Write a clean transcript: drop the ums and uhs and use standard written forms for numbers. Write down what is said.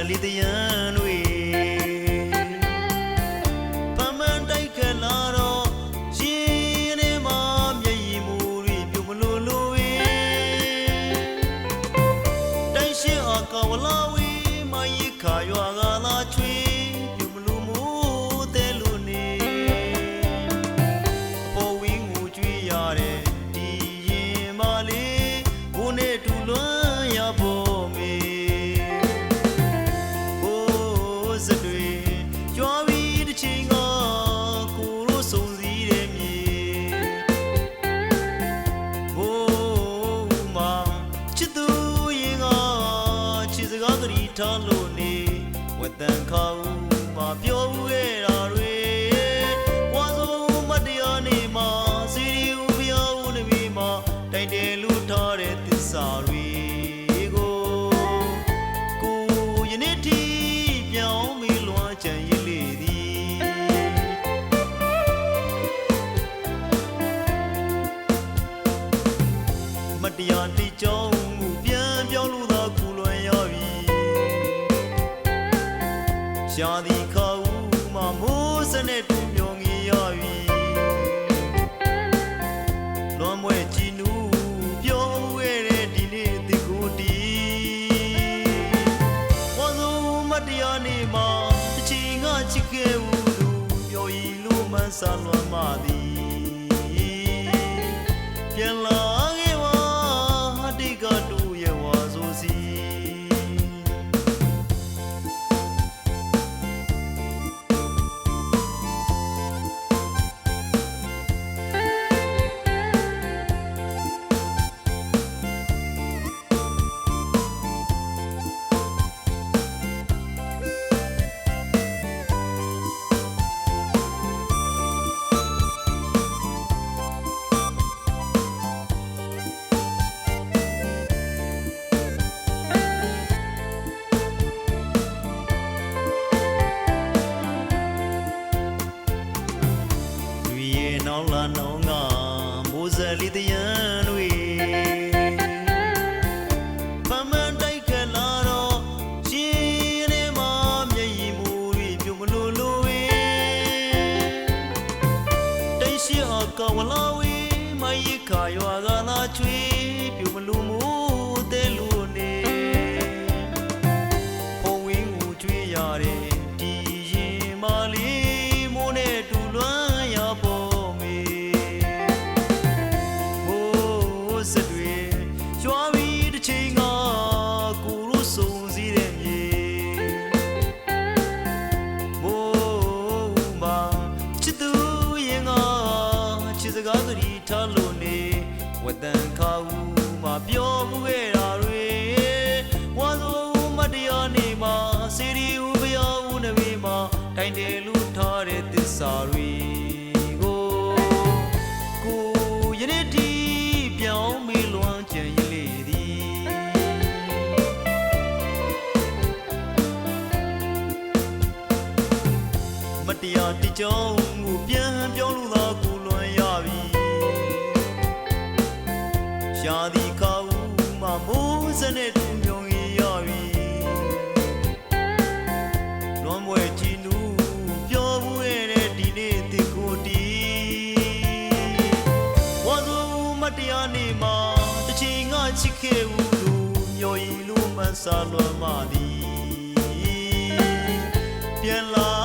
လေးတရန်တွေပမန်တိုက်ခက်လာတော့ရှင်နေမှာမျက်ရည်မူတွေပြုံမလို့လို့ဝေတိုင်းရှိအကဝလာဝေမယိခါရွာကလာချွေပြုံမလို့မို့တဲလို့နေအပေါ်ဝင်းကိုကြွေးရတဲ့ဒီရင်မလေးဘုန်းနဲ့တူလွမ်းရဖို့မေစတွေကြွားပြီးတစ်ချိန်ကကိုတို့စုံစည်းတဲ့မြေဘိုးမချစ်သူရင်ကချစ်စကားကလေးထားလို့နေဝတ်တန်ခါဦးမှာပြောခဲ့တာတွေဝါဆုံးမတရားနေမှာစီရီဦးဖျားဦးနေပြီမှာတိုင်တယ်လူထားတဲ့သစ္စာတွေကိုယနေ့ထိပြောင်းမီလွှမ်းကြံရည်လေသည်မတရားတိကြောင်းမှုပြန်ပြောင်းလို့သာကူလွန်ရပြီရှာသည်ခါဦးမှာမိုးစနဲ့တူမျောငေရပြီလွန်မွဲကြည်နူးပြောခဲ့တဲ့ဒီနေ့ဒီကိုတီဝါဆုံးမတရားနေမှာတစ်ချိန်ကချစ်ခဲ့ဦးသူပြောရည်လို့မှန်းဆလွန်မှသည်ပြန်လာခဲ့ဝါတိကတူရဲ့ဝါဆိုစီနောင်လာနောင်ကမိုးစလေးတရန်တွေပမန်တိုက်ခက်လာတော့ရှင်နေမှာမျက်ရည်မူတွေပြုံမလို့လို့ဝေတိုင်းရှိအကဝလာဝေမယိခါရွာကလာချွေပြုံမလို့မို့တဲလို့နေဖုံဝင်းကိုကြွေးရတဲ့ဒီရင်မလေးမိုးနဲ့တူလွမ်းရဖို့စတွေကြွားပြီးတစ်ချိန်ကကိုတို့စုံစည်းတဲ့မြေဘိုးမချစ်သူရင်ကချစ်စကားကလေးထားလို့နေဝတ်တန်ခါဦးမှာပြောခဲ့တာတွေဝါဆုံးမတရားနေမှာစီရီဦးဖျားဦးနေပြီမှာတိုင်တယ်လူထားတဲ့သစ္စာတွေကိုယနေ့ထိပြောင်းမီလွန်ကြံရည်လေသည်မတရားတိကြောင်းကိုပြန်ပြောင်းလို့သာကိုလွန်ရပြီရှာသည်ခါဦးမှာမိုးစနဲ့တူမျောငေရပြီလွန်မွဲကြည်နူးပြောဘူးရဲ့ဒီနေ့ဒီကိုတီဝါဆုံးမတရားနေမှာတစ်ချိန်ကချစ်ခဲ့ဦးသူမျောရည်လို့မှန်းဆလွန်မှသည်ပြန်လာ